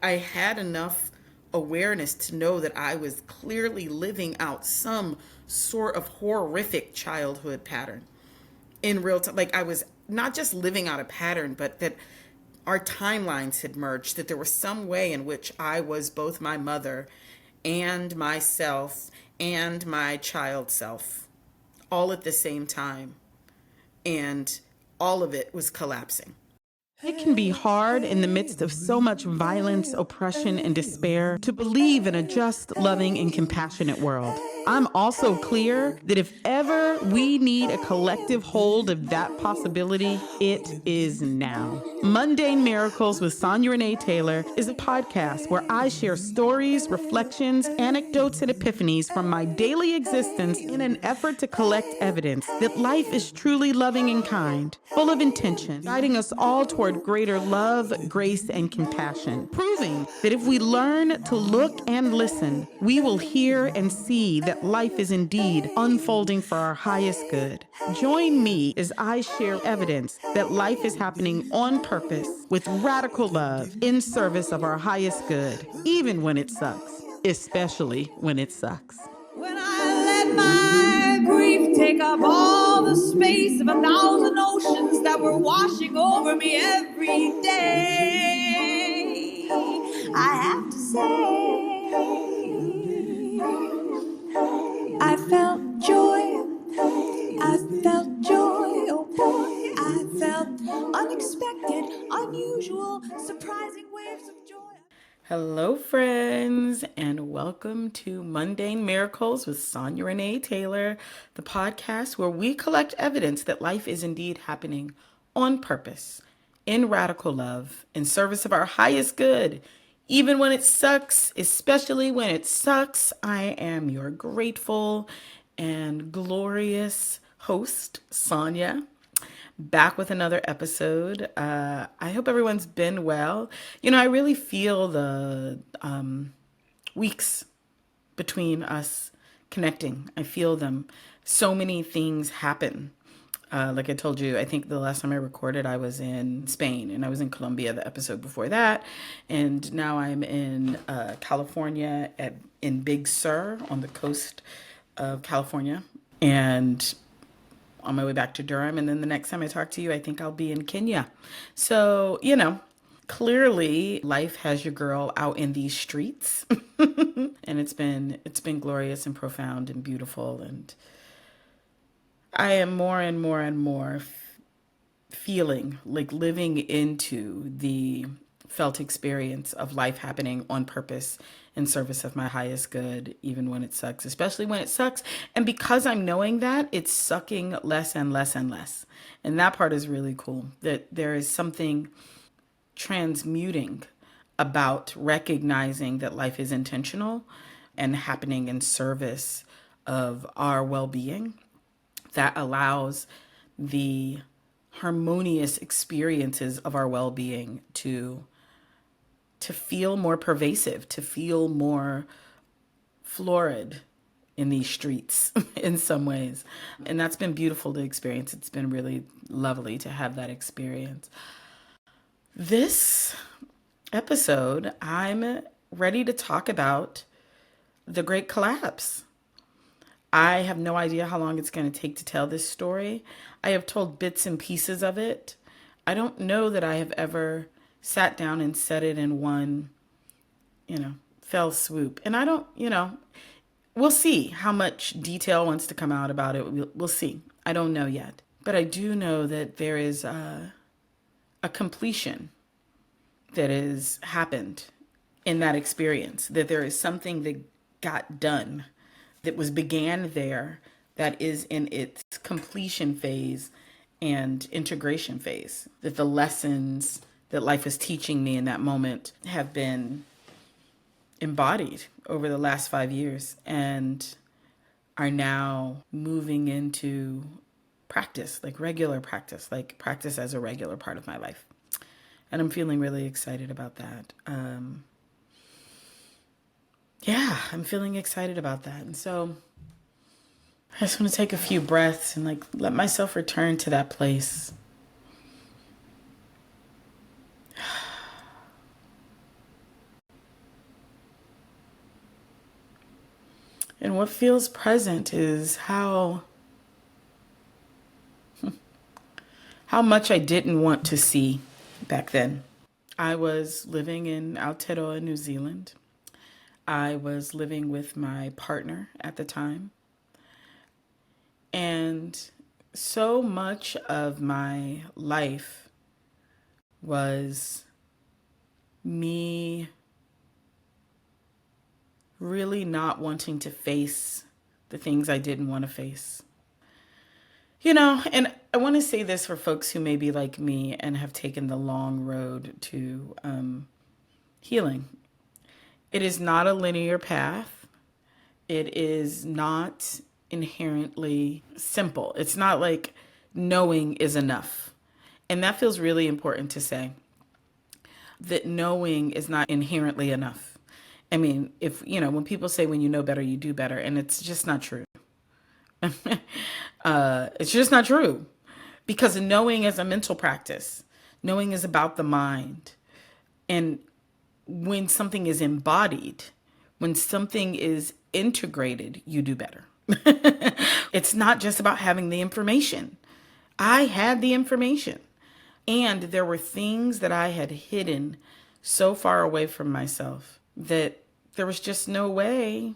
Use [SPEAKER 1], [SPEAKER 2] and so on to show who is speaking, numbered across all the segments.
[SPEAKER 1] I had enough awareness to know that I was clearly living out some sort of horrific childhood pattern in real time. Like I was not just living out a pattern, but that our timelines had merged, that there was some way in which I was both my mother and myself and my child self all at the same time. And all of it was collapsing.
[SPEAKER 2] It can be hard in the midst of so much violence, oppression, and despair to believe in a just, loving, and compassionate world. I'm also clear that if ever we need a collective hold of that possibility, it is now. Mundane Miracles with Sonya Renee Taylor is a podcast where I share stories, reflections, anecdotes, and epiphanies from my daily existence in an effort to collect evidence that life is truly loving and kind, full of intention, guiding us all toward greater love, grace, and compassion, proving that if we learn to look and listen, we will hear and see that life is indeed unfolding for our highest good. Join me as I share evidence that life is happening on purpose with radical love in service of our highest good, even when it sucks, especially when it sucks.
[SPEAKER 3] When I let my grief take up all the space of 1,000 oceans that were washing over me every day, I have to say, I felt joy. I felt joy, oh boy. I felt unexpected, unusual, surprising waves of joy.
[SPEAKER 1] Hello, friends, and welcome to Mundane Miracles with Sonya Renee Taylor, the podcast where we collect evidence that life is indeed happening on purpose, in radical love, in service of our highest good, even when it sucks, especially when it sucks. I am your grateful and glorious host, Sonya, back with another episode. I hope everyone's been well. You know, I really feel the weeks between us connecting. I feel them. So many things happen. Like I told you, I think the last time I recorded, I was in Spain and I was in Colombia the episode before that. And now I'm in California in Big Sur on the coast of California. And on my way back to Durham. And then the next time I talk to you, I think I'll be in Kenya. So, you know, clearly life has your girl out in these streets. And it's been glorious and profound and beautiful. And I am more and more and more feeling like living into the felt experience of life happening on purpose in service of my highest good, even when it sucks, especially when it sucks. And because I'm knowing that, it's sucking less and less and less. And that part is really cool, that there is something transmuting about recognizing that life is intentional and happening in service of our well-being that allows the harmonious experiences of our well-being to feel more pervasive, to feel more florid in these streets in some ways. And that's been beautiful to experience. It's been really lovely to have that experience. This episode, I'm ready to talk about the Great Collapse. I have no idea how long it's going to take to tell this story. I have told bits and pieces of it. I don't know that I have ever sat down and said it in one, fell swoop. And I don't, we'll see how much detail wants to come out about it. We'll see. I don't know yet. But I do know that there is a completion that has happened in that experience, that there is something that got done, that was began there, that is in its completion phase and integration phase, that the lessons that life was teaching me in that moment have been embodied over the last 5 years and are now moving into practice, like regular practice, like practice as a regular part of my life. And I'm feeling really excited about that. I'm feeling excited about that. And so I just want to take a few breaths and let myself return to that place. And what feels present is how much I didn't want to see back then. I was living in Aotearoa, New Zealand. I was living with my partner at the time. And so much of my life was me really not wanting to face the things I didn't want to face. And I want to say this for folks who may be like me and have taken the long road to healing. It is not a linear path. It is not inherently simple. It's not like knowing is enough. And that feels really important to say, that knowing is not inherently enough. I mean, when people say when you know better, you do better, and it's just not true. It's just not true, because knowing is a mental practice. Knowing is about the mind. And when something is embodied, when something is integrated, you do better. It's not just about having the information. I had the information, and there were things that I had hidden so far away from myself that there was just no way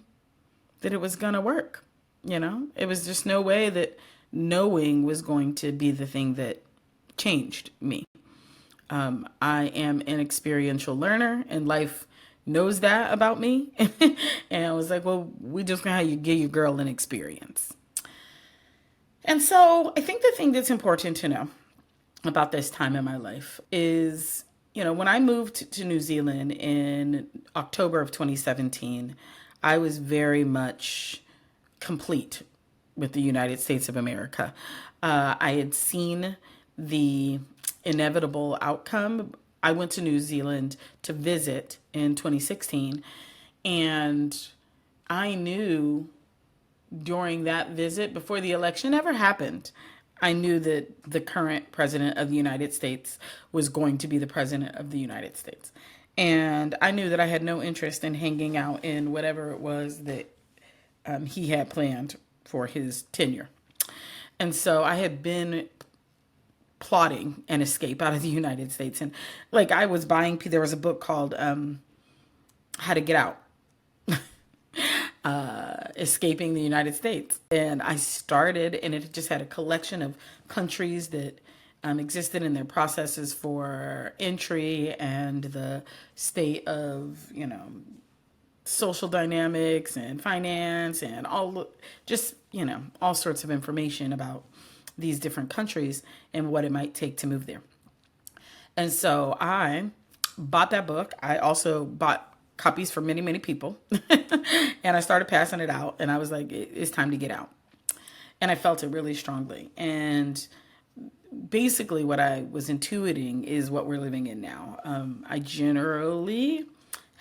[SPEAKER 1] that it was going to work. It was just no way that knowing was going to be the thing that changed me. I am an experiential learner, and life knows that about me. And I was like, well, we just gonna have you give your girl an experience. And so I think the thing that's important to know about this time in my life is, when I moved to New Zealand in October of 2017, I was very much complete with the United States of America. I had seen the inevitable outcome. I went to New Zealand to visit in 2016, and I knew during that visit, before the election ever happened, I knew that the current president of the United States was going to be the president of the United States. And I knew that I had no interest in hanging out in whatever it was that he had planned for his tenure. And so I had been plotting an escape out of the United States. And I was there was a book called How to Get Out, Escaping the United States. And I started, and it just had a collection of countries that existed in their processes for entry and the state of, social dynamics and finance and all sorts of information about these different countries and what it might take to move there. And so I bought that book. I also bought copies for many, many people. And I started passing it out. And I was like, it's time to get out. And I felt it really strongly. And basically what I was intuiting is what we're living in now. I generally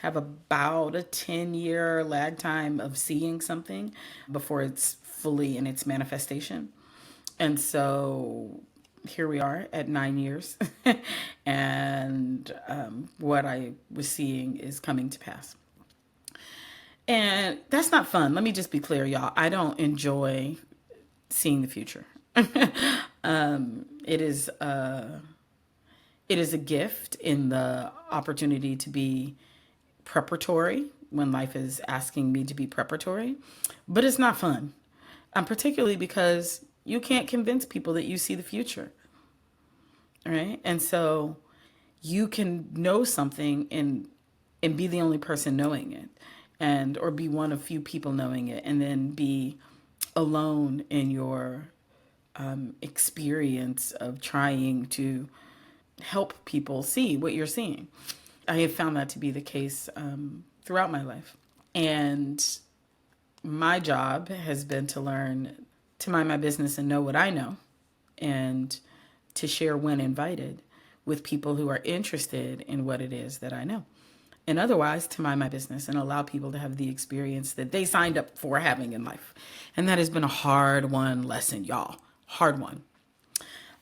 [SPEAKER 1] have about a 10-year lag time of seeing something before it's fully in its manifestation. And so here we are at 9 years, and what I was seeing is coming to pass. And that's not fun. Let me just be clear, y'all. I don't enjoy seeing the future. It is a gift in the opportunity to be preparatory when life is asking me to be preparatory, but it's not fun. Particularly because you can't convince people that you see the future. All right. And so you can know something and be the only person knowing it, or be one of few people knowing it, and then be alone in your experience of trying to help people see what you're seeing. I have found that to be the case throughout my life. And my job has been to learn to mind my business and know what I know, and to share when invited with people who are interested in what it is that I know. And otherwise, to mind my business and allow people to have the experience that they signed up for having in life. And that has been a hard-won lesson, y'all. Hard one.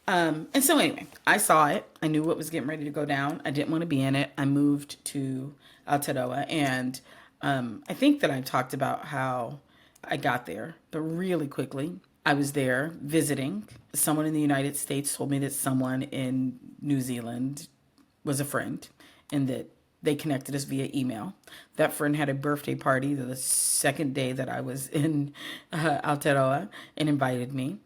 [SPEAKER 1] And so anyway, I saw it. I knew what was getting ready to go down. I didn't want to be in it. I moved to Aotearoa, and I think that I talked about how I got there, but really quickly. I was there visiting. Someone in the United States told me that someone in New Zealand was a friend and that they connected us via email. That friend had a birthday party the second day that I was in Aotearoa and invited me.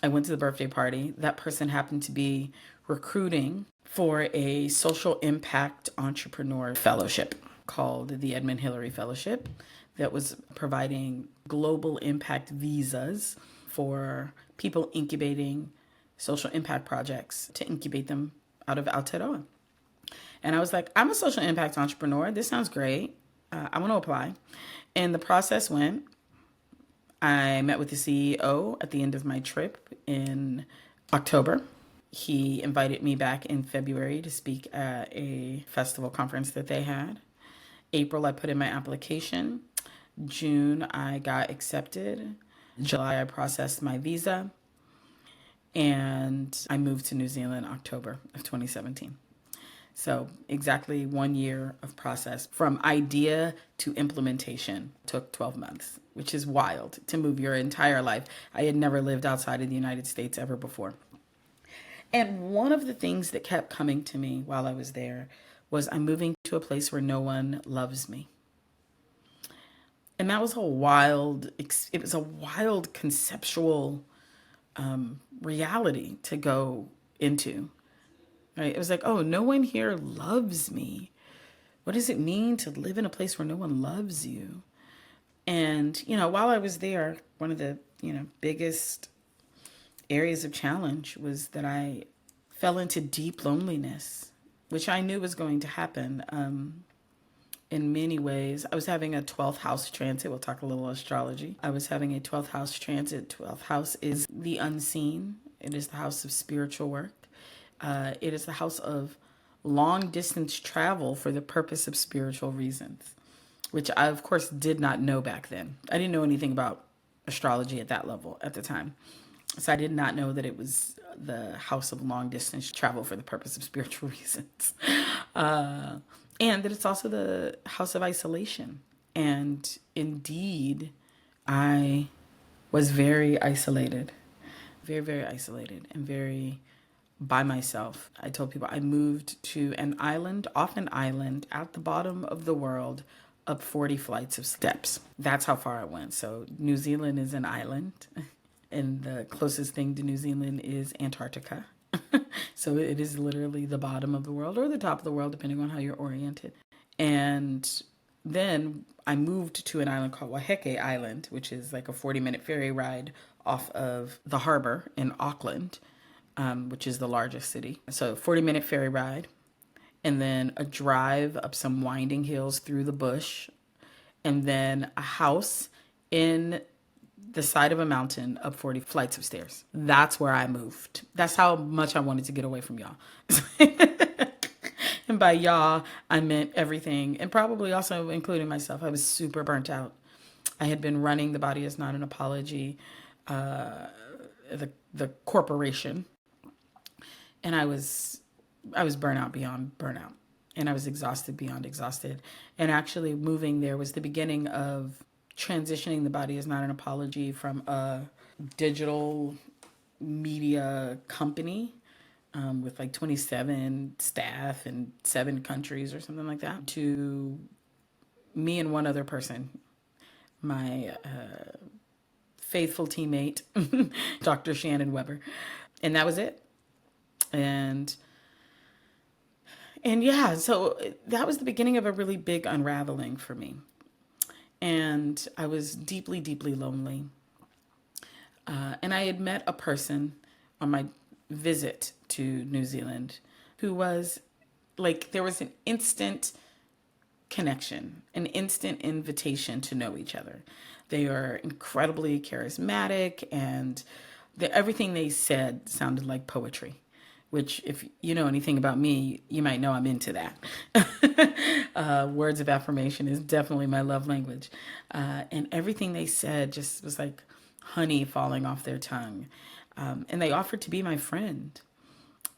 [SPEAKER 1] I went to the birthday party. That person happened to be recruiting for a social impact entrepreneur fellowship called the Edmund Hillary Fellowship that was providing global impact visas for people incubating social impact projects to incubate them out of Aotearoa. And I was like, I'm a social impact entrepreneur. This sounds great. I want to apply. And the process went, I met with the CEO at the end of my trip in October. He invited me back in February to speak at a festival conference that they had. April, I put in my application. June, I got accepted. July, I processed my visa. And I moved to New Zealand October of 2017. So exactly 1 year of process from idea to implementation took 12 months, which is wild to move your entire life. I had never lived outside of the United States ever before. And one of the things that kept coming to me while I was there was I'm moving to a place where no one loves me. And that was it was a wild conceptual reality to go into. Right? It was like, oh, no one here loves me. What does it mean to live in a place where no one loves you? And, while I was there, one of the, biggest areas of challenge was that I fell into deep loneliness, which I knew was going to happen in many ways. I was having a 12th house transit. We'll talk a little astrology. I was having a 12th house transit. 12th house is the unseen. It is the house of spiritual work. It is the house of long distance travel for the purpose of spiritual reasons, which I, of course, did not know back then. I didn't know anything about astrology at that level at the time. So I did not know that it was the house of long distance travel for the purpose of spiritual reasons. And that it's also the house of isolation. And indeed, I was very isolated, very, very isolated and very by myself. I told people I moved to an island, off an island at the bottom of the world, up 40 flights of steps. That's how far I went. So New Zealand is an island, and the closest thing to New Zealand is Antarctica. So it is literally the bottom of the world or the top of the world, depending on how you're oriented. And then I moved to an island called Waiheke Island, which is like a 40-minute ferry ride off of the harbor in Auckland, which is the largest city. So 40-minute ferry ride, and then a drive up some winding hills through the bush, and then a house in the side of a mountain up 40 flights of stairs. That's where I moved. That's how much I wanted to get away from y'all. And by y'all, I meant everything, and probably also including myself. I was super burnt out. I had been running The Body Is Not an Apology, the corporation, and I was burnt out beyond burnout, and I was exhausted beyond exhausted. And actually moving there was the beginning of transitioning The Body Is Not an Apology from a digital media company with like 27 staff in 7 countries or something like that, to me and one other person, my faithful teammate, Dr. Shannon Weber. And that was it. And yeah, so that was the beginning of a really big unraveling for me. And I was deeply, deeply lonely. And I had met a person on my visit to New Zealand who was like, there was an instant connection, an instant invitation to know each other. They are incredibly charismatic, and everything they said sounded like poetry, which, if you know anything about me, you might know I'm into that. Words of affirmation is definitely my love language. And everything they said just was like honey falling off their tongue. And they offered to be my friend.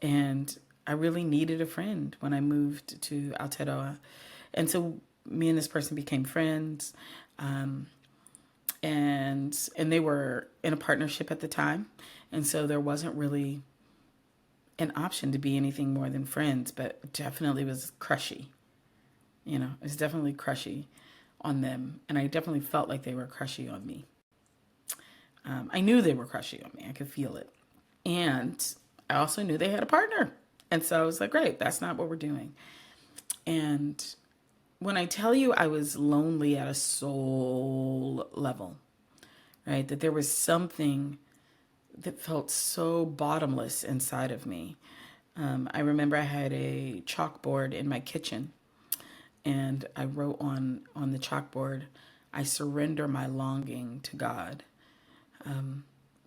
[SPEAKER 1] And I really needed a friend when I moved to Aotearoa. And so me and this person became friends. and they were in a partnership at the time, and so there wasn't really an option to be anything more than friends, but it definitely was crushy. You know, it's definitely crushy on them, and I definitely felt like they were crushy on me. I knew they were crushy on me. I could feel it. And I also knew they had a partner. And so I was like, great, that's not what we're doing. And when I tell you I was lonely at a soul level, right, that there was something that felt so bottomless inside of me. I remember I had a chalkboard in my kitchen, and I wrote on the chalkboard, I surrender my longing to God.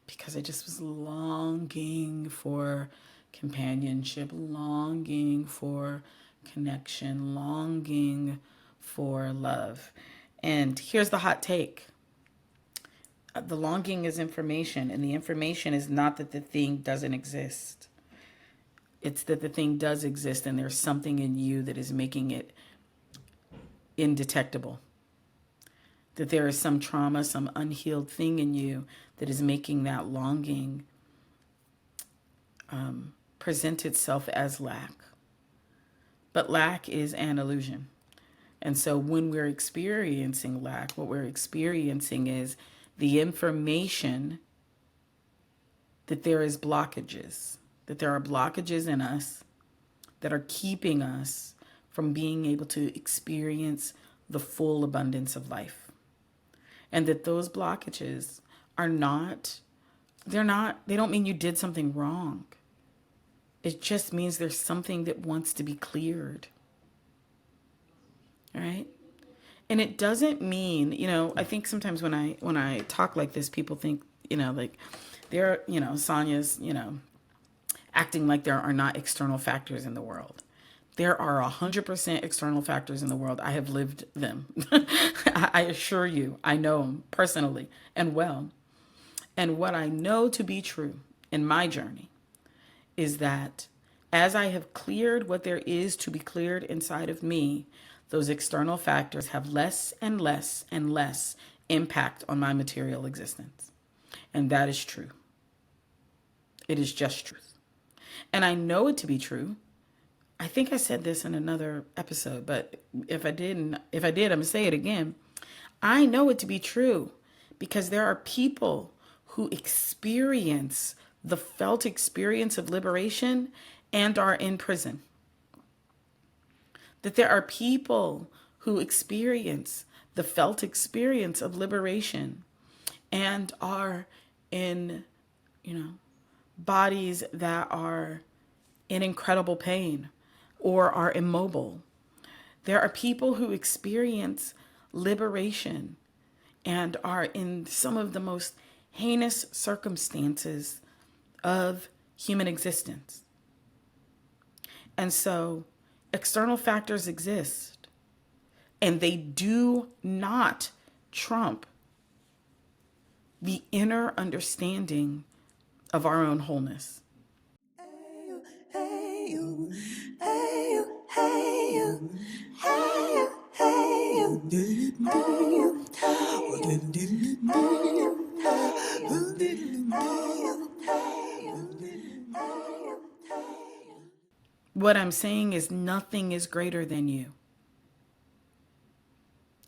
[SPEAKER 1] Because I just was longing for companionship, longing for connection, longing for love. And here's the hot take. The longing is information, and the information is not that the thing doesn't exist. It's that the thing does exist, and there's something in you that is making it indetectable. That there is some trauma, some unhealed thing in you that is making that longing present itself as lack. But lack is an illusion. And so when we're experiencing lack, what we're experiencing is the information that there is blockages, that there are blockages in us that are keeping us from being able to experience the full abundance of life. And that those blockages are not, they don't mean you did something wrong. It just means there's something that wants to be cleared. Right? And it doesn't mean, I think sometimes when I talk like this, people think, like they're, Sonya's, acting like there are not external factors in the world. There are 100% external factors in the world. I have lived them. I assure you, I know them personally and well. And what I know to be true in my journey is that as I have cleared what there is to be cleared inside of me, those external factors have less and less and less impact on my material existence. And that is true. It is just truth. And I know it to be true. I think I said this in another episode, but if I did, I'm going to say it again. I know it to be true because there are people who experience the felt experience of liberation and are in prison. That there are people who experience the felt experience of liberation and are in, bodies that are in incredible pain or are immobile. There are people who experience liberation and are in some of the most heinous circumstances of human existence. And so external factors exist, and they do not trump the inner understanding of our own wholeness. What I'm saying is nothing is greater than you.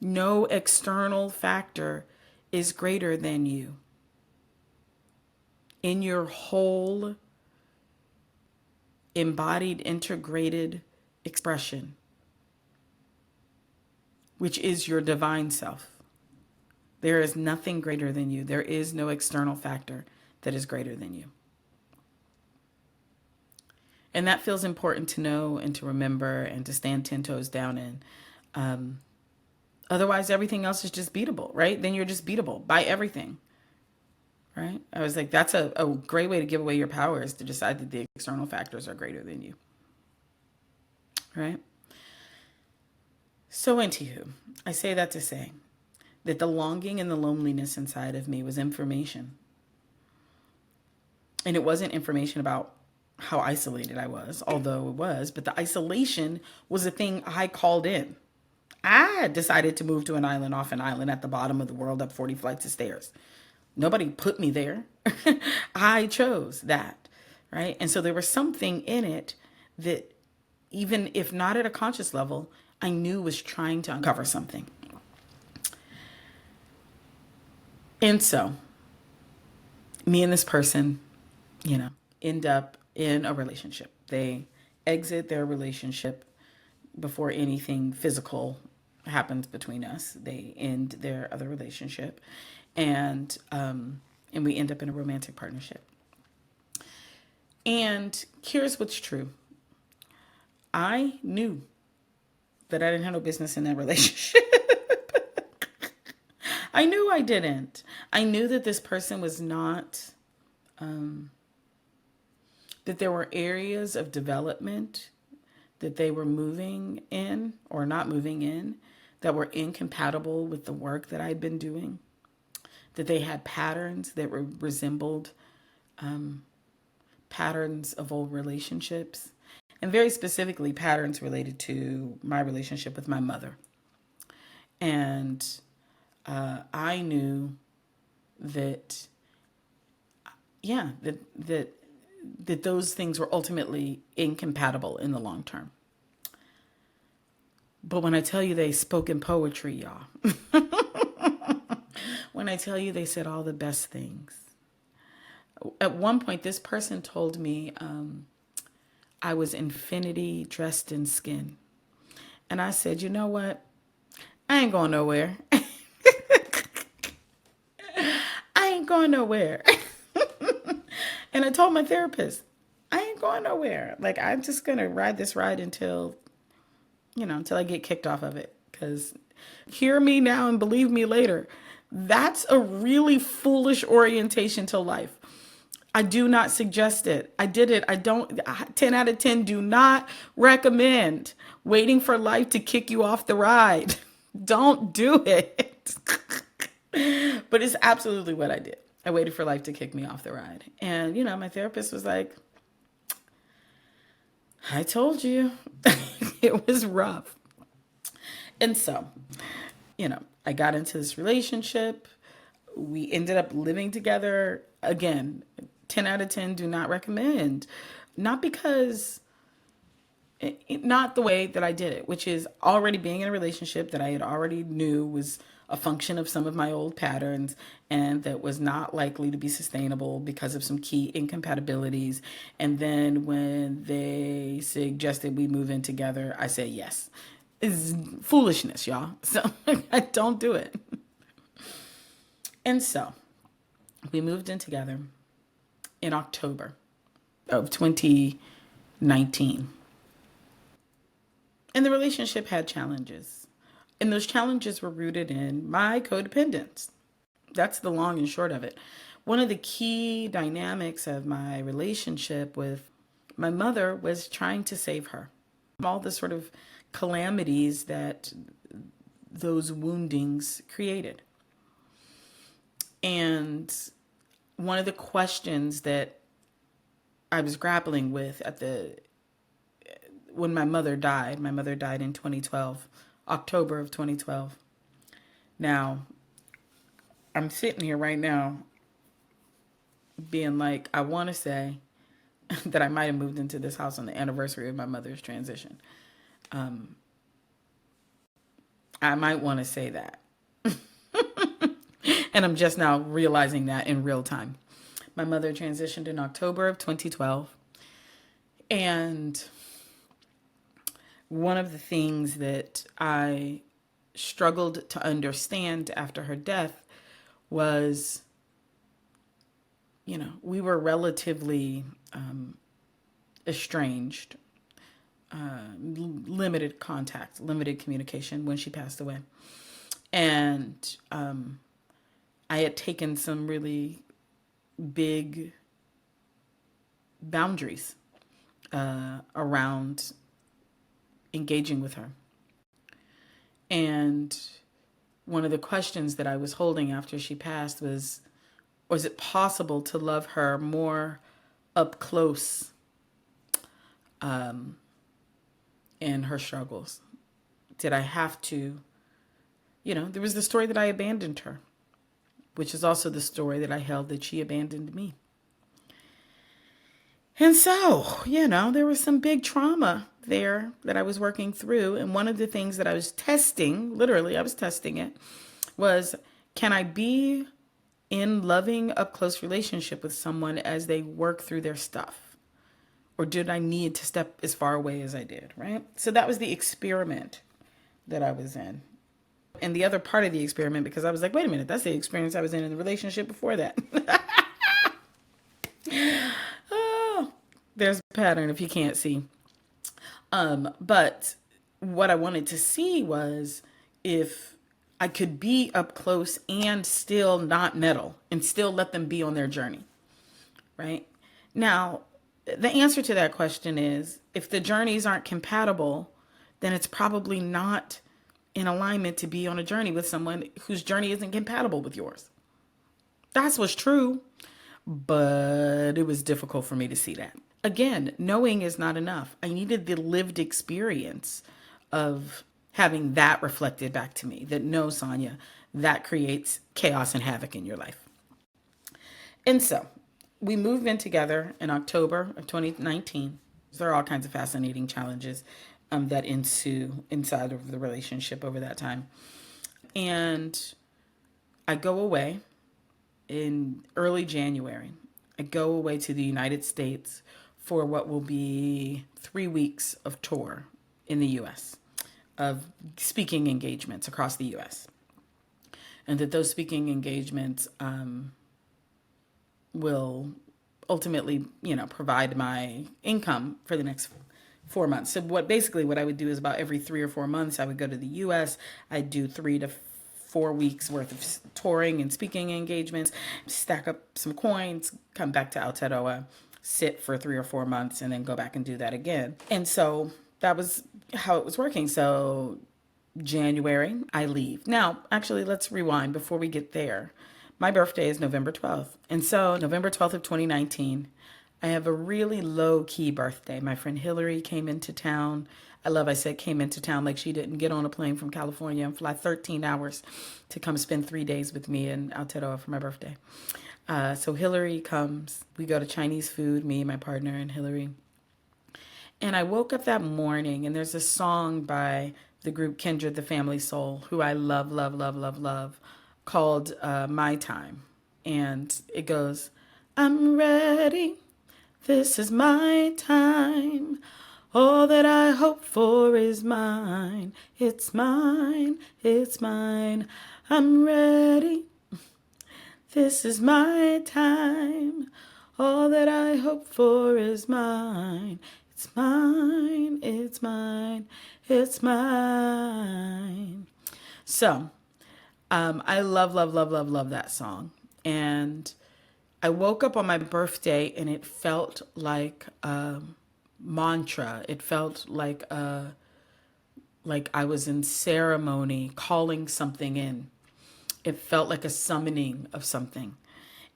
[SPEAKER 1] No external factor is greater than you. In your whole embodied, integrated expression, which is your divine self. There is nothing greater than you. There is no external factor that is greater than you. And that feels important to know and to remember and to stand 10 toes down in. Otherwise, everything else is just beatable, right? Then you're just beatable by everything, right? I was like, that's a great way to give away your power, is to decide that the external factors are greater than you, right? So, anywho, I say that to say that the longing and the loneliness inside of me was information. And it wasn't information about how isolated I was, although it was, but the isolation was a thing I called in. I decided to move to an island off an island at the bottom of the world up 40 flights of stairs. Nobody put me there. I chose that, right? And so there was something in it that, even if not at a conscious level, I knew was trying to uncover something. And so me and this person, end up in a relationship. They exit their relationship before anything physical happens between us. They end their other relationship, and we end up in a romantic partnership. And here's what's true. I knew that I didn't have no business in that relationship. I knew I didn't. I knew that this person was not, that there were areas of development that they were moving in or not moving in that were incompatible with the work that I'd been doing, that they had patterns that resembled patterns of old relationships, and very specifically patterns related to my relationship with my mother. And I knew that, that those things were ultimately incompatible in the long term. But when I tell you they spoke in poetry, y'all, when I tell you they said all the best things. At one point, this person told me I was infinity dressed in skin. And I said, you know what? I ain't going nowhere. I ain't going nowhere. And I told my therapist, I ain't going nowhere. Like, I'm just going to ride this ride until I get kicked off of it. Because hear me now and believe me later. That's a really foolish orientation to life. I do not suggest it. I did it. I don't, 10 out of 10 do not recommend waiting for life to kick you off the ride. Don't do it. But it's absolutely what I did. I waited for life to kick me off the ride. And, my therapist was like, I told you. It was rough. And so, I got into this relationship. We ended up living together. Again, 10 out of 10 do not recommend. Not because, not the way that I did it, which is already being in a relationship that I had already knew was a function of some of my old patterns and that was not likely to be sustainable because of some key incompatibilities. And then when they suggested we move in together, I said yes. It's foolishness, y'all. So I don't do it. And so we moved in together in October of 2019. And the relationship had challenges. And those challenges were rooted in my codependence. That's the long and short of it. One of the key dynamics of my relationship with my mother was trying to save her. All the sort of calamities that those woundings created. And one of the questions that I was grappling with when my mother died in 2012, October of 2012. Now, I'm sitting here right now being like, I want to say that I might have moved into this house on the anniversary of my mother's transition. I might want to say that. And I'm just now realizing that in real time. My mother transitioned in October of 2012. And one of the things that I struggled to understand after her death was, we were relatively estranged, limited contact, limited communication when she passed away. And I had taken some really big boundaries around engaging with her. And one of the questions that I was holding after she passed was it possible to love her more up close in her struggles? did I have to, there was the story that I abandoned her, which is also the story that I held that she abandoned me. And so, there was some big trauma there that I was working through. And one of the things that I was testing, literally, I was testing it, was can I be in loving up close relationship with someone as they work through their stuff? Or did I need to step as far away as I did, right? So that was the experiment that I was in. And the other part of the experiment, because I was like, wait a minute, that's the experience I was in the relationship before that. Oh, there's a pattern if you can't see. But what I wanted to see was if I could be up close and still not meddle and still let them be on their journey, right? Now, the answer to that question is if the journeys aren't compatible, then it's probably not in alignment to be on a journey with someone whose journey isn't compatible with yours. That's what's true, but it was difficult for me to see that. Again, knowing is not enough. I needed the lived experience of having that reflected back to me that no, Sonya, that creates chaos and havoc in your life. And so we moved in together in October of 2019. There are all kinds of fascinating challenges that ensue inside of the relationship over that time. And I go away in early January. I go away to the United States for what will be 3 weeks of tour in the U.S. of speaking engagements across the U.S. And that those speaking engagements will ultimately, provide my income for the next 4 months. So what I would do is about every 3 or 4 months, I would go to the U.S. I'd do 3 to 4 weeks worth of touring and speaking engagements, stack up some coins, come back to Aotearoa, sit for 3 or 4 months, and then go back and do that again. And so that was how it was working. So January, I leave. Now, actually, let's rewind before we get there. My birthday is November 12th. And so November 12th of 2019, I have a really low-key birthday. My friend Hillary came into town. I said came into town like she didn't get on a plane from California and fly 13 hours to come spend 3 days with me in Aotearoa for my birthday. So Hillary comes. We go to Chinese food, me, my partner, and Hillary. And I woke up that morning, and there's a song by the group Kindred the Family Soul, who I love, love, love, love, love, called My Time. And it goes, I'm ready. This is my time. All that I hope for is mine. It's mine. It's mine. I'm ready. This is my time. All that I hope for is mine. It's mine. It's mine. It's mine. So, I love, love, love, love, love that song. And I woke up on my birthday and it felt like a mantra. It felt like I was in ceremony calling something in. It felt like a summoning of something.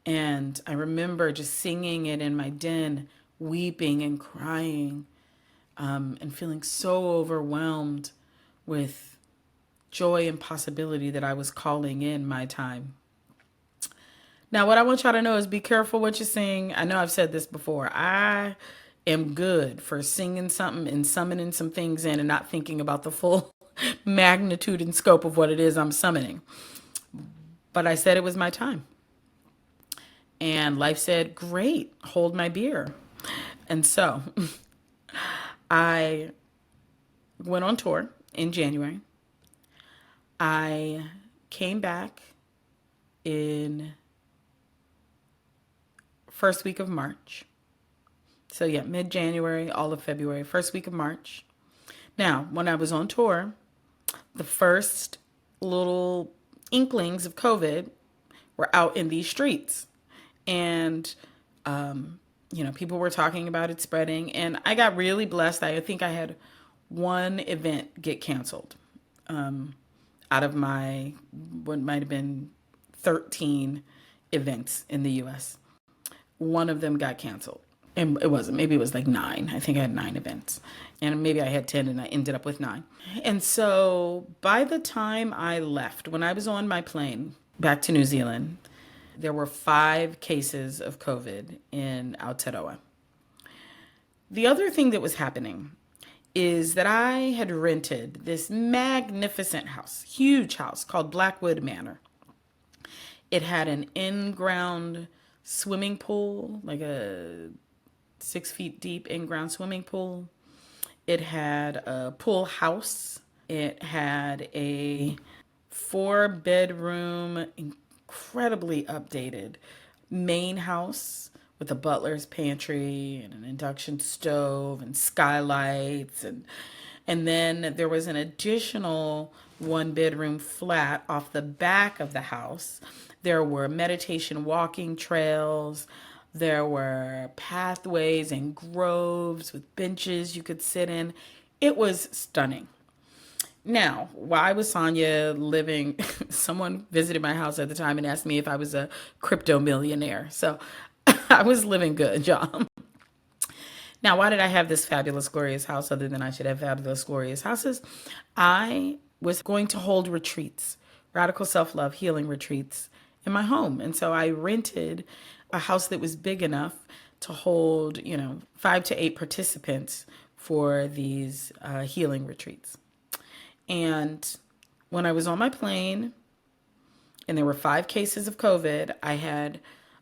[SPEAKER 1] And I remember just singing it in my den, weeping and crying, and feeling so overwhelmed with joy and possibility that I was calling in my time. Now, what I want y'all to know is be careful what you sing. I know I've said this before. I am good for singing something and summoning some things in and not thinking about the full magnitude and scope of what it is I'm summoning. But I said it was my time. And life said, great, hold my beer. And so I went on tour in January. I came back in first week of March. So yeah, mid-January, all of February, first week of March. Now, when I was on tour, the first little inklings of COVID were out in these streets. And, people were talking about it spreading. And I got really blessed. I think I had one event get canceled out of my, what might have been 13 events in the U.S. One of them got canceled. And it wasn't, maybe it was like 9. I think I had 9 events. And maybe I had 10 and I ended up with 9. And so by the time I left, when I was on my plane back to New Zealand, there were 5 cases of COVID in Aotearoa. The other thing that was happening is that I had rented this magnificent house, huge house called Blackwood Manor. It had an in-ground swimming pool, like a 6 feet deep in-ground swimming pool. It had a pool house. It had a 4-bedroom, incredibly updated main house with a butler's pantry and an induction stove and skylights, and then there was an additional 1-bedroom flat off the back of the house. There were meditation walking trails. There were pathways and groves with benches you could sit in. It was stunning. Now, why was Sonya living? Someone visited my house at the time and asked me if I was a crypto millionaire. So I was living good, y'all. Now, why did I have this fabulous, glorious house other than I should have fabulous, glorious houses? I was going to hold retreats, radical self-love healing retreats in my home. And so I rented a house that was big enough to hold, 5 to 8 participants for these healing retreats. And when I was on my plane and there were 5 cases of COVID, I had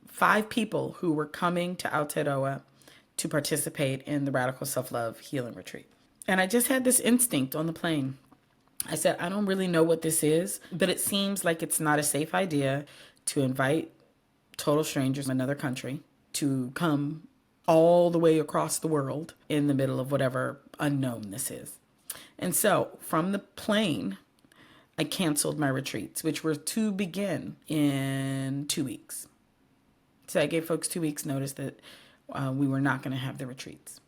[SPEAKER 1] 5 people who were coming to Aotearoa to participate in the Radical Self-Love Healing Retreat. And I just had this instinct on the plane. I said, I don't really know what this is, but it seems like it's not a safe idea to invite total strangers from another country to come all the way across the world in the middle of whatever unknown this is. And so from the plane, I canceled my retreats, which were to begin in 2 weeks. So I gave folks 2 weeks notice that we were not going to have the retreats.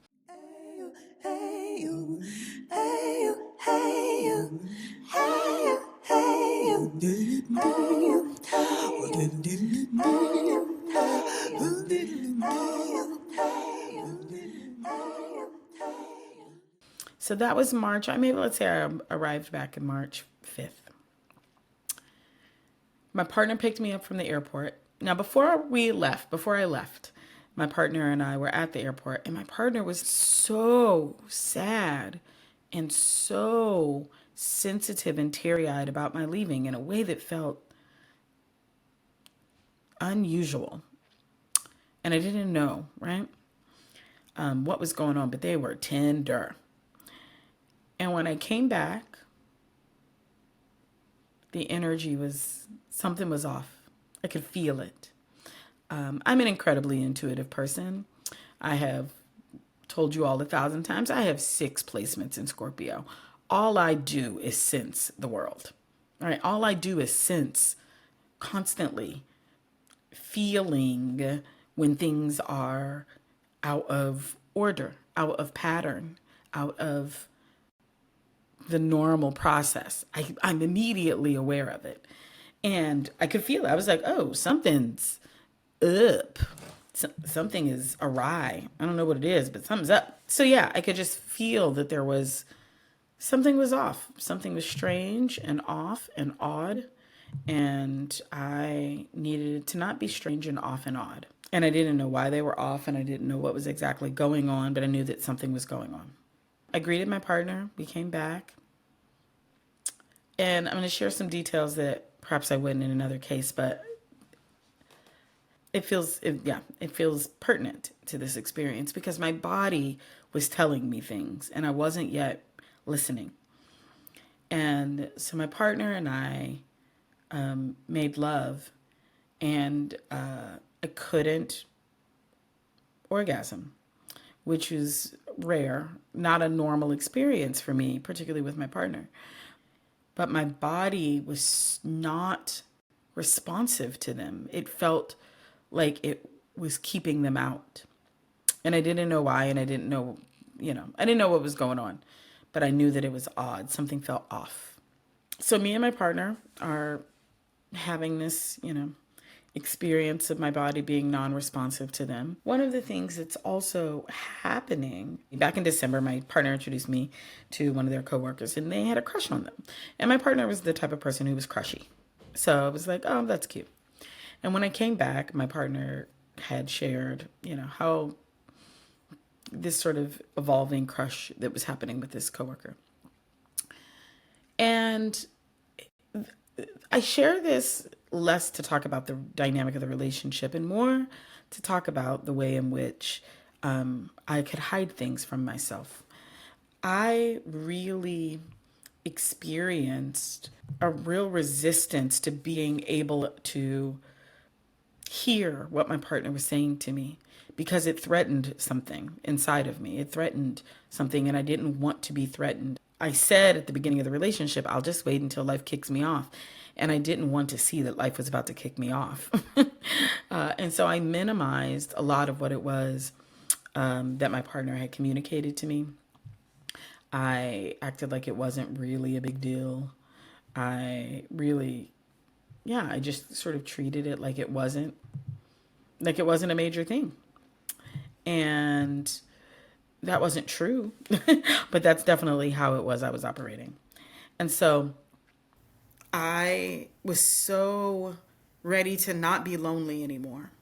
[SPEAKER 1] So that was March. Let's say I arrived back in March 5th. My partner picked me up from the airport. Now, before I left, my partner and I were at the airport, and my partner was so sad and so sensitive and teary-eyed about my leaving in a way that felt unusual. And I didn't know, right, what was going on, but they were tender. And when I came back, the energy something was off. I could feel it. I'm an incredibly intuitive person. I have told you all 1,000 times, I have 6 placements in Scorpio. All I do is sense the world. All right. All I do is sense constantly, feeling when things are out of order, out of pattern, out of the normal process. I'm immediately aware of it. And I could feel it. I was like, oh, something's up. Something is awry. I don't know what it is, but something's up. So yeah, I could just feel that something was off. Something was strange and off and odd. And I needed it to not be strange and off and odd. And I didn't know why they were off, and I didn't know what was exactly going on, but I knew that something was going on. I greeted my partner. We came back. And I'm going to share some details that perhaps I wouldn't in another case, but it feels pertinent to this experience because my body was telling me things and I wasn't yet listening. And so my partner and I made love, and I couldn't orgasm, which is rare, not a normal experience for me, particularly with my partner. But my body was not responsive to them. It felt like it was keeping them out. And I didn't know why, and I didn't know what was going on. But I knew that it was odd. Something felt off. So me and my partner are having this, experience of my body being non-responsive to them. One of the things that's also happening, back in December, my partner introduced me to one of their coworkers and they had a crush on them. And my partner was the type of person who was crushy. So I was like, oh, that's cute. And when I came back, my partner had shared, how this sort of evolving crush that was happening with this coworker. And I share this less to talk about the dynamic of the relationship and more to talk about the way in which I could hide things from myself. I really experienced a real resistance to being able to hear what my partner was saying to me because it threatened something inside of me. It threatened something, and I didn't want to be threatened. I said at the beginning of the relationship, I'll just wait until life kicks me off. And I didn't want to see that life was about to kick me off. And so I minimized a lot of what it was that my partner had communicated to me. I acted like it wasn't really a big deal. I just sort of treated it like it wasn't a major thing. And that wasn't true, but that's definitely how it was I was operating. And so I was so ready to not be lonely anymore.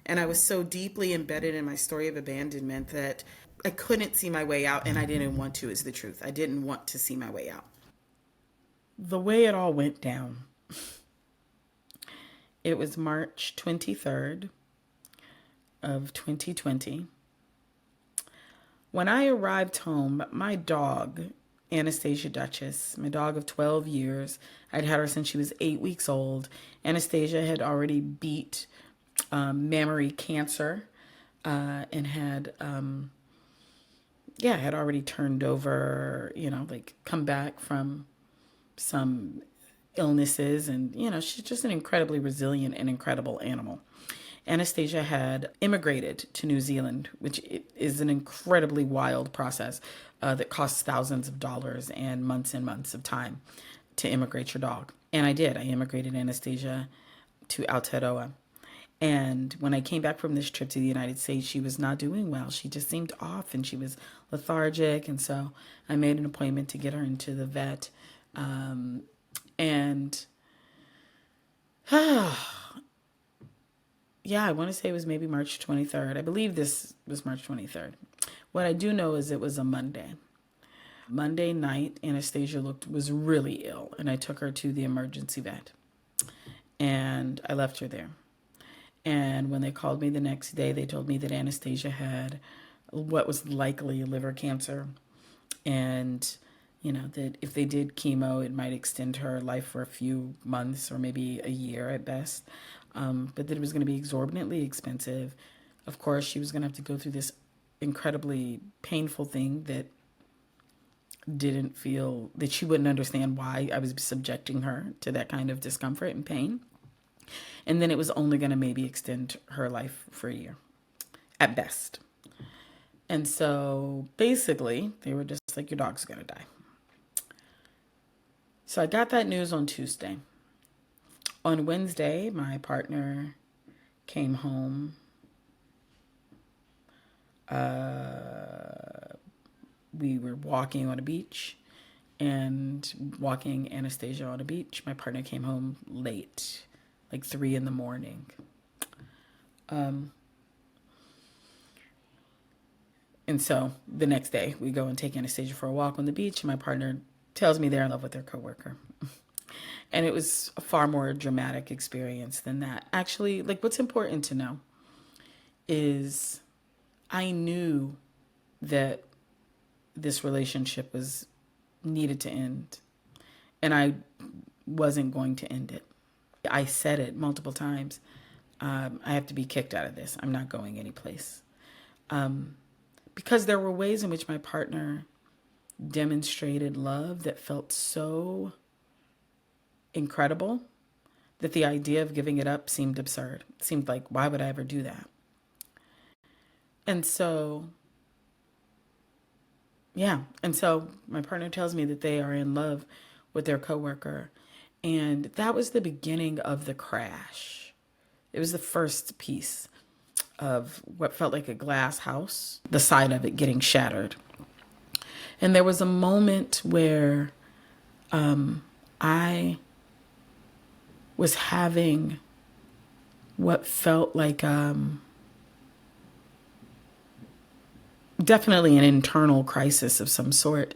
[SPEAKER 1] And I was so deeply embedded in my story of abandonment that I couldn't see my way out, and I didn't want to, is the truth. I didn't want to see my way out. The way it all went down, it was March 23rd of 2020. When I arrived home, my dog, Anastasia Duchess, my dog of 12 years, I'd had her since she was 8 weeks old. Anastasia had already beat mammary cancer and had already turned over, come back from some illnesses. And, she's just an incredibly resilient and incredible animal. Anastasia had immigrated to New Zealand, which is an incredibly wild process that costs thousands of dollars and months of time to immigrate your dog. And I did. I immigrated Anastasia to Aotearoa. And when I came back from this trip to the United States, she was not doing well. She just seemed off and she was lethargic. And so I made an appointment to get her into the vet. I want to say it was maybe March 23rd. I believe this was March 23rd. What I do know is it was a Monday. Monday night, Anastasia was really ill, and I took her to the emergency vet. And I left her there. And when they called me the next day, they told me that Anastasia had what was likely liver cancer. And, that if they did chemo, it might extend her life for a few months or maybe a year at best. But that it was going to be exorbitantly expensive. Of course, she was going to have to go through this incredibly painful thing that she wouldn't understand why I was subjecting her to that kind of discomfort and pain. And then it was only going to maybe extend her life for a year at best. And so basically, they were just like, your dog's going to die. So I got that news on Tuesday. On Wednesday, my partner came home. We were walking on a beach and walking Anastasia on a beach. My partner came home late, like 3 a.m. And so the next day we go and take Anastasia for a walk on the beach. And my partner tells me they're in love with their coworker. And it was a far more dramatic experience than that. Actually, what's important to know is I knew that this relationship was needed to end. And I wasn't going to end it. I said it multiple times. I have to be kicked out of this. I'm not going anyplace. Because there were ways in which my partner demonstrated love that felt so incredible that the idea of giving it up seemed absurd. It seemed like, why would I ever do that? And so my partner tells me that they are in love with their coworker. And that was the beginning of the crash. It was the first piece of what felt like a glass house, the side of it getting shattered. And there was a moment where I was having what felt like definitely an internal crisis of some sort.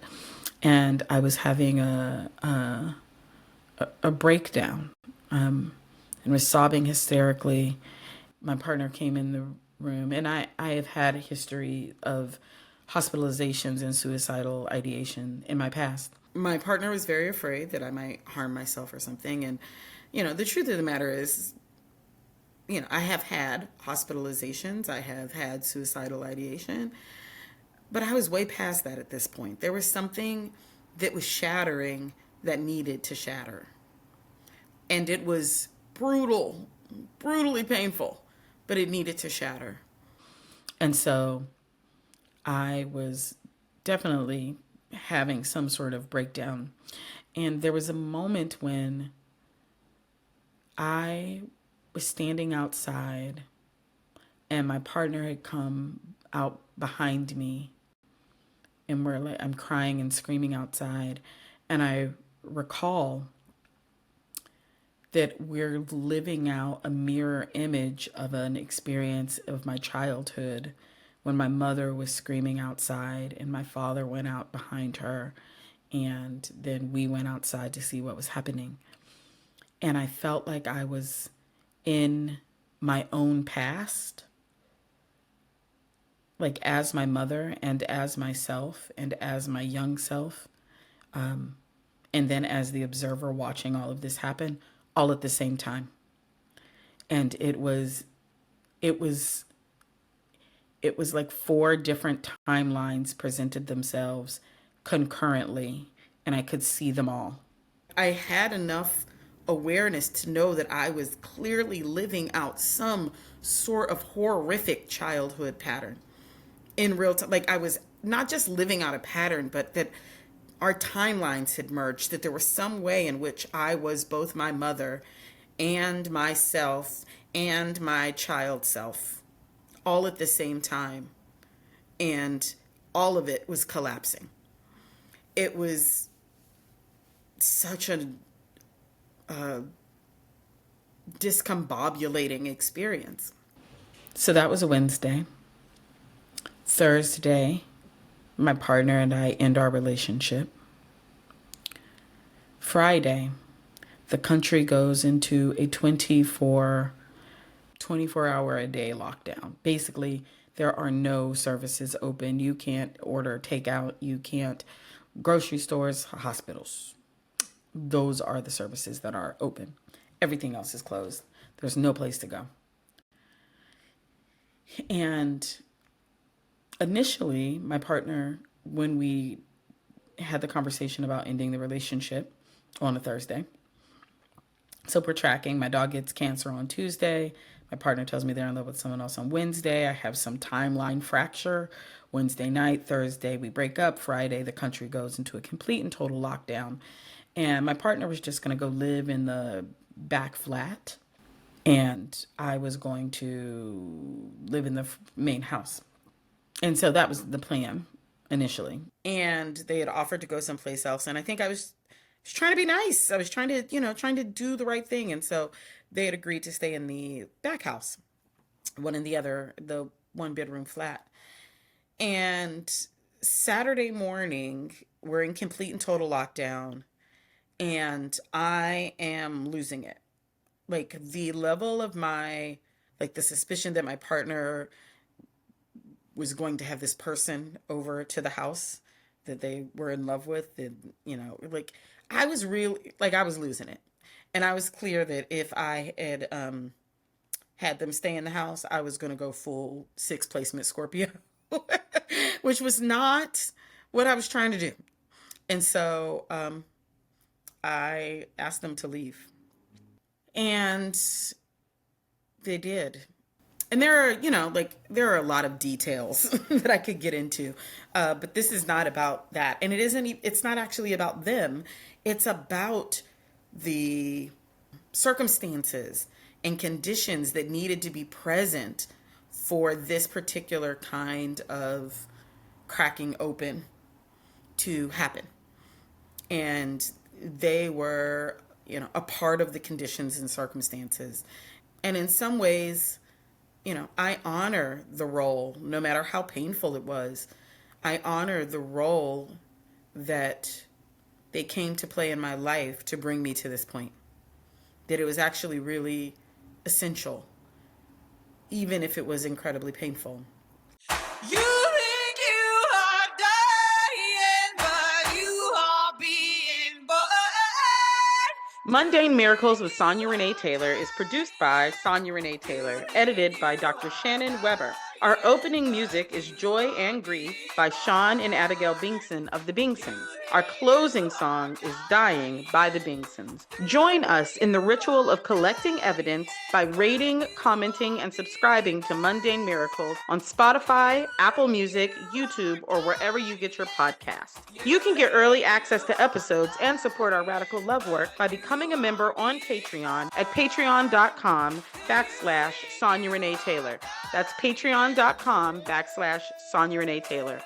[SPEAKER 1] And I was having a breakdown and was sobbing hysterically. My partner came in the room, and I have had a history of hospitalizations and suicidal ideation in my past. My partner was very afraid that I might harm myself or something. And, the truth of the matter is, I have had hospitalizations, I have had suicidal ideation, but I was way past that at this point. There was something that was shattering that needed to shatter. And it was brutally painful, but it needed to shatter. And so I was definitely having some sort of breakdown. And there was a moment when I was standing outside and my partner had come out behind me, and I'm crying and screaming outside. And I recall that we're living out a mirror image of an experience of my childhood when my mother was screaming outside and my father went out behind her, and then we went outside to see what was happening. And I felt like I was in my own past, like as my mother and as myself and as my young self, and then as the observer watching all of this happen all at the same time. And it was like four different timelines presented themselves concurrently, and I could see them all. I had enough awareness to know that I was clearly living out some sort of horrific childhood pattern in real time. Like I was not just living out a pattern, but that our timelines had merged, that there was some way in which I was both my mother and myself and my child self all at the same time. And all of it was collapsing. It was such a discombobulating experience. So that was a Wednesday. Thursday, my partner and I end our relationship. Friday, the country goes into a 24-hour a day lockdown. Basically, there are no services open. You can't order takeout. You can't, grocery stores, hospitals. Those are the services that are open. Everything else is closed. There's no place to go. And initially, my partner, when we had the conversation about ending the relationship on a Thursday, so we're tracking. My dog gets cancer on Tuesday. My partner tells me they're in love with someone else on Wednesday. I have some timeline fracture. Wednesday night, Thursday, we break up. Friday, the country goes into a complete and total lockdown. And my partner was just going to go live in the back flat. And I was going to live in the main house. And so that was the plan initially. And they had offered to go someplace else. And I think I was trying to be nice. I was trying to do the right thing. And so they had agreed to stay in the back house, the 1-bedroom flat. And Saturday morning, we're in complete and total lockdown, and I am losing it. Like the level of the suspicion that my partner was going to have this person over to the house that they were in love with, I was losing it. And I was clear that if I had had them stay in the house, I was going to go full 6 placement Scorpio, which was not what I was trying to do. And so I asked them to leave. And they did. And there are a lot of details that I could get into, but this is not about that. And it's not actually about them. It's about the circumstances and conditions that needed to be present for this particular kind of cracking open to happen. And they were, a part of the conditions and circumstances. And in some ways, I honor the role, no matter how painful it was. I honor the role that they came to play in my life to bring me to this point. That it was actually really essential, even if it was incredibly painful.
[SPEAKER 3] You think you are dying, but you are being born.
[SPEAKER 1] Mundane Miracles with Sonya Renee Taylor is produced by Sonya Renee Taylor, edited by Dr. Shannon Weber. Our opening music is Joy and Grief by Sean and Abigail Bingson of the Bingsons. Our closing song is Dying by the Bingsons. Join us in the ritual of collecting evidence by rating, commenting, and subscribing to Mundane Miracles on Spotify, Apple Music, YouTube, or wherever you get your podcasts. You can get early access to episodes and support our radical love work by becoming a member on Patreon at patreon.com/Sonya Renee Taylor. That's patreon.com/Sonya Renee Taylor.